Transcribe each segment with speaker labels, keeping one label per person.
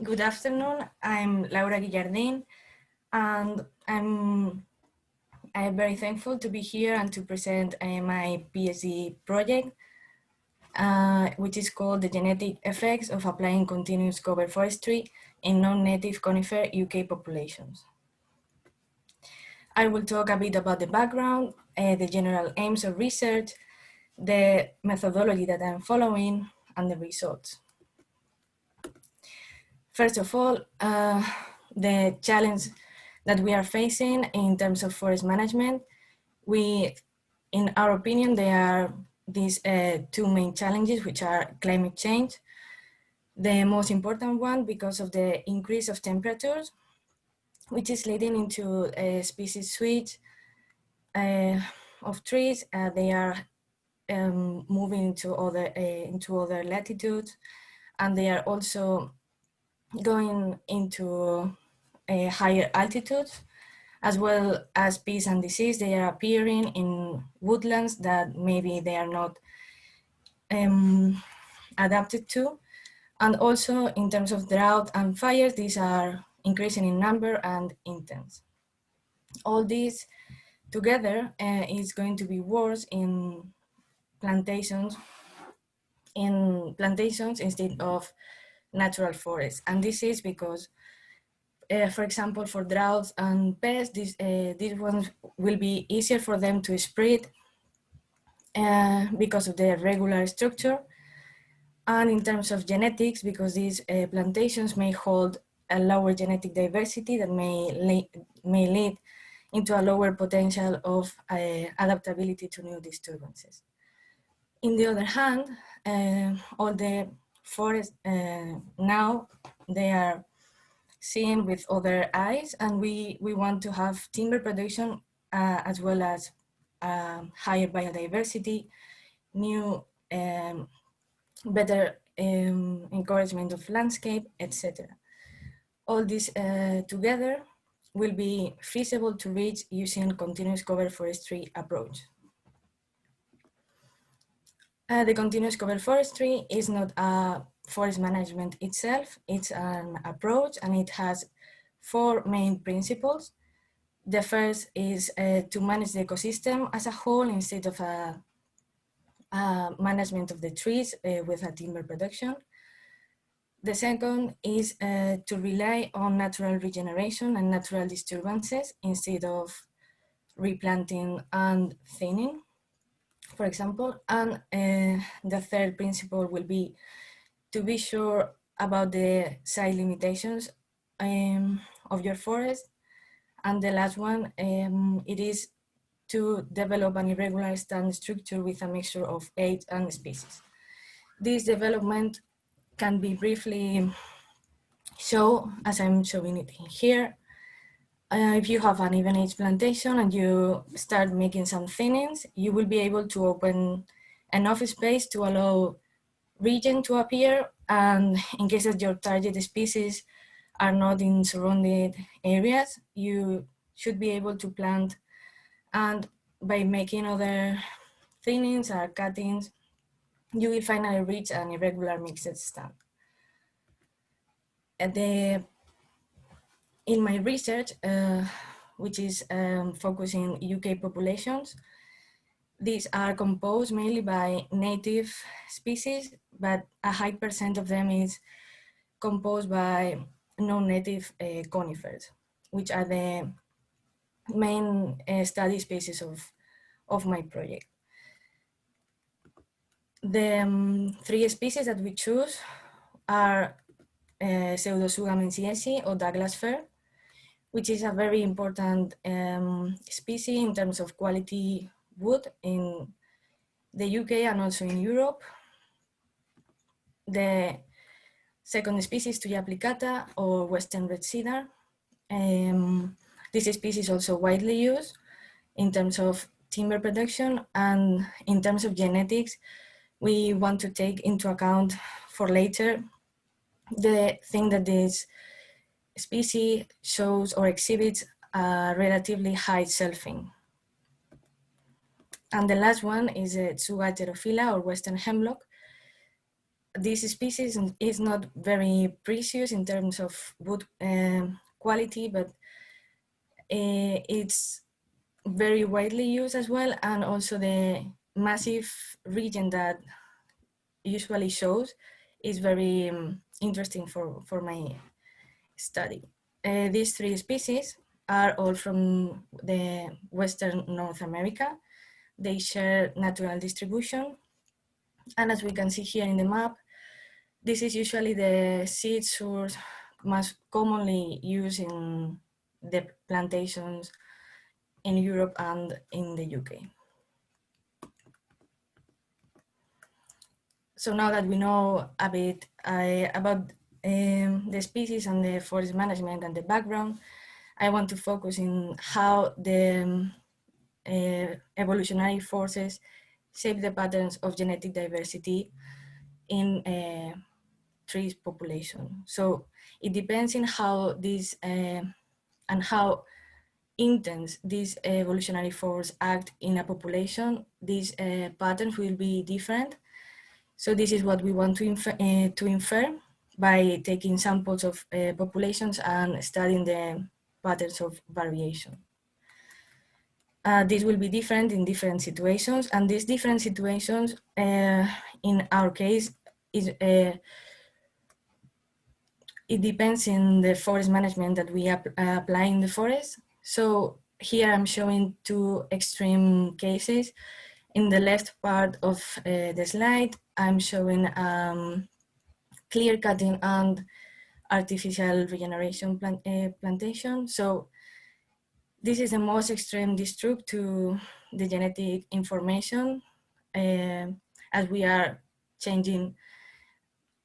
Speaker 1: Good afternoon. I'm Laura Guillardin, and I'm very thankful to be here and to present my PhD project, which is called The Genetic Effects of Applying Continuous Cover Forestry in Non-Native Conifer UK Populations. I will talk a bit about the background, the general aims of research, the methodology that I'm following, and the results. First of all, the challenge that we are facing in terms of forest management, in our opinion, there are these two main challenges, which are climate change. The most important one because of the increase of temperatures, which is leading into a species switch of trees. They are moving into other latitudes, and they are also going into higher altitudes, as well as pests and disease. They are appearing in woodlands that maybe they are not adapted to. And also in terms of drought and fires, these are increasing in number and intense. All this together is going to be worse in plantations instead of natural forests. And this is because for example, for droughts and pests, these ones will be easier for them to spread because of their regular structure. And in terms of genetics, because these plantations may hold a lower genetic diversity that may lead into a lower potential of adaptability to new disturbances. In the other hand, all the forests now, they are seen with other eyes, and we want to have timber production as well as higher biodiversity, new better encouragement of landscape, etc. All this together will be feasible to reach using continuous cover forestry approach. The continuous cover forestry is not a forest management itself, it's an approach, and it has four main principles. The first is to manage the ecosystem as a whole instead of a management of the trees with a timber production. The second is to rely on natural regeneration and natural disturbances instead of replanting and thinning, for example. And the third principle will be to be sure about the site limitations of your forest. And the last one, it is to develop an irregular stand structure with a mixture of age and species. This development can be briefly shown as I'm showing it here. If you have an even age plantation and you start making some thinnings, you will be able to open enough space to allow region to appear, and in case that your target species are not in surrounded areas, you should be able to plant, and by making other thinnings or cuttings, you will finally reach an irregular mixed stand. In my research, which is focusing UK populations, these are composed mainly by native species, but a high percent of them is composed by non-native conifers, which are the main study species of my project. The three species that we choose are Pseudotsuga menziesi or Douglas fir, which is a very important species in terms of quality wood in the UK and also in Europe. The second species, Tuya plicata or Western red cedar. This species is also widely used in terms of timber production, and in terms of genetics, we want to take into account for later the thing that this species shows or exhibits a relatively high selfing. And the last one is Tsuga heterophylla or Western hemlock. this species is not very precious in terms of wood quality, but it's very widely used as well, and also the massive region that usually shows is very interesting for my study. These three species are all from the Western North America. They share natural distribution, and as we can see here in the map, this is usually the seed source most commonly used in the plantations in Europe and in the UK. So now that we know a bit about the species and the forest management and the background, I want to focus in how the evolutionary forces shape the patterns of genetic diversity in trees population. So it depends on how this and how intense this evolutionary force act in a population. These patterns will be different. So this is what we want to infer by taking samples of populations and studying the patterns of variation. This will be different in different situations, and these different situations, in our case, it depends in the forest management that we apply in the forest. So here I'm showing two extreme cases. In the left part of the slide, I'm showing clear cutting and artificial regeneration plantation. So this is the most extreme disrupt to the genetic information, as we are changing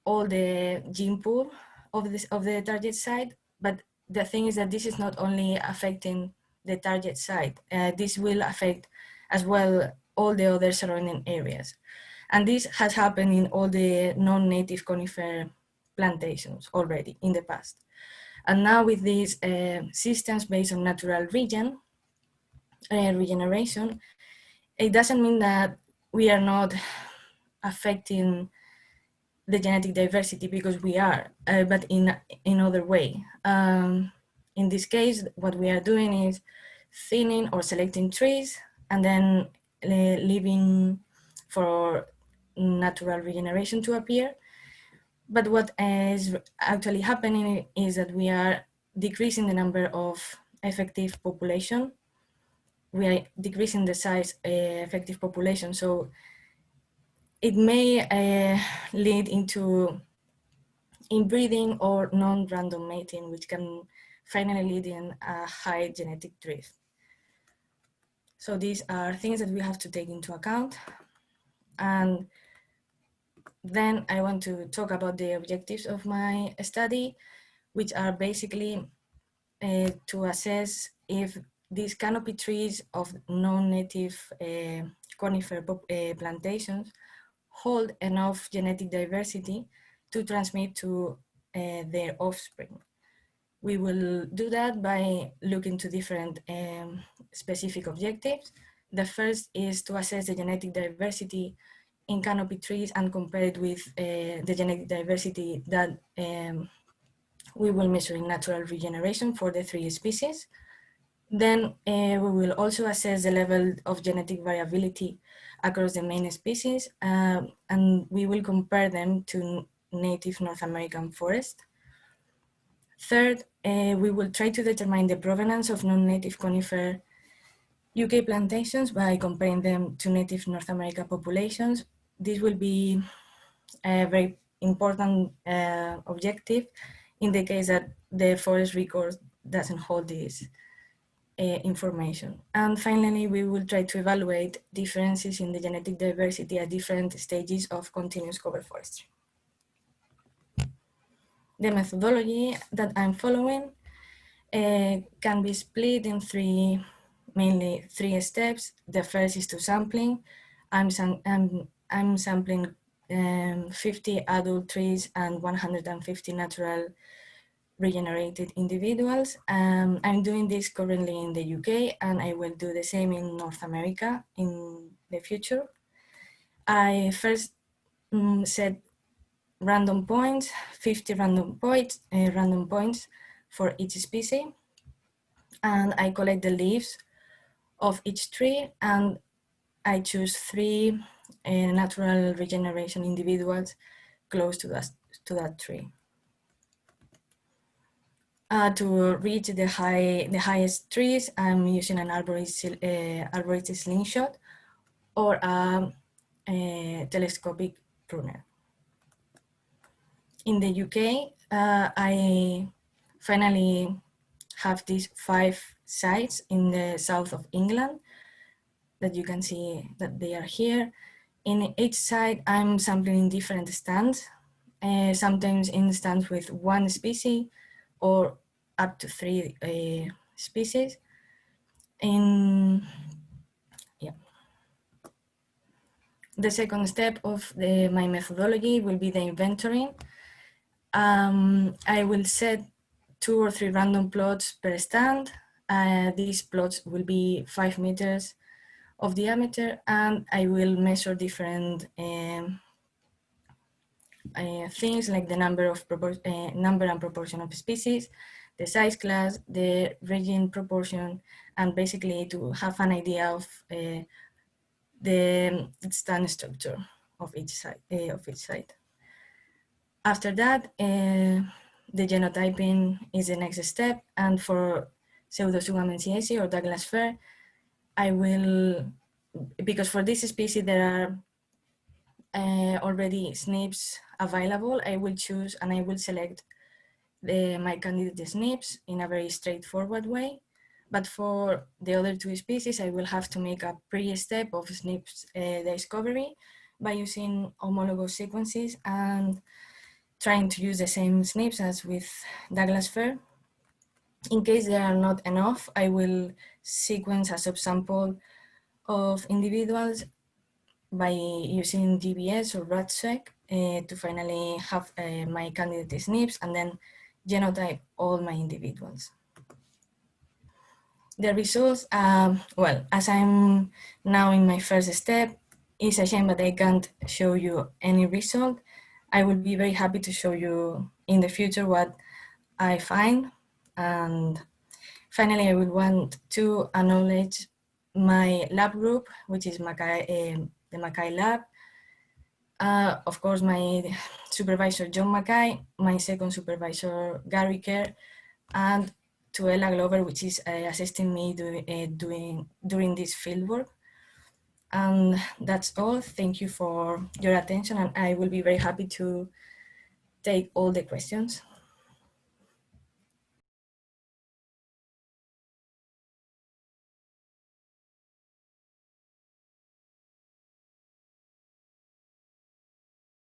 Speaker 1: all the gene pool of the target site. But the thing is that this is not only affecting the target site, this will affect as well all the other surrounding areas. And this has happened in all the non-native conifer plantations already in the past. And now with these systems based on natural regeneration, it doesn't mean that we are not affecting the genetic diversity, because we are, but in other way. In this case, what we are doing is thinning or selecting trees and then leaving for natural regeneration to appear. But what is actually happening is that we are decreasing the number of effective population. We are decreasing the size effective population. So it may lead into inbreeding or non-random mating, which can finally lead in a high genetic drift. So these are things that we have to take into account. And then I want to talk about the objectives of my study, which are basically to assess if these canopy trees of non-native conifer plantations hold enough genetic diversity to transmit to their offspring. We will do that by looking to different specific objectives. The first is to assess the genetic diversity in canopy trees and compare it with the genetic diversity that we will measure in natural regeneration for the three species. Then we will also assess the level of genetic variability across the main species, and we will compare them to native North American forest. Third, we will try to determine the provenance of non-native conifer UK plantations by comparing them to native North America populations. This will be a very important objective in the case that the forest record doesn't hold this information. And finally, we will try to evaluate differences in the genetic diversity at different stages of continuous cover forestry. The methodology that I'm following can be split in mainly three steps. The first is to sampling. I'm sampling 50 adult trees and 150 natural regenerated individuals. I'm doing this currently in the UK, and I will do the same in North America in the future. I first set random points, 50 random points for each species. And I collect the leaves of each tree, and I choose 3 natural regeneration individuals close to that tree. To reach the highest trees, I'm using an arborist slingshot or a telescopic pruner. In the UK, I finally have these 5 sites in the south of England that you can see that they are here. In each site, I'm sampling in different stands, sometimes in stands with 1 species or up to 3 species. The second step of my methodology will be the inventorying. I will set 2 or 3 random plots per stand. These plots will be 5 meters of diameter, and I will measure different things like the number and proportion of species, the size class, the region proportion, and basically to have an idea of the stand structure of each site. After that, the genotyping is the next step, and for Pseudosugamensiaceae or Douglas fir, I will, because for this species there are already SNPs available, I will choose and I will select my candidate SNPs in a very straightforward way. But for the other 2 species, I will have to make a pre-step of SNPs discovery by using homologous sequences and trying to use the same SNPs as with Douglas fir. In case there are not enough, I will sequence a subsample of individuals by using GBS or RADSEQ to finally have my candidate SNPs and then genotype all my individuals. The results, well, as I'm now in my first step, it's a shame that I can't show you any result. I will be very happy to show you in the future what I find. And finally, I would want to acknowledge my lab group, which is the Mackay lab. Of course, my supervisor, John Mackay, my second supervisor, Gary Kerr, and to Ella Glover, which is assisting me during this fieldwork. And that's all. Thank you for your attention, and I will be very happy to take all the questions.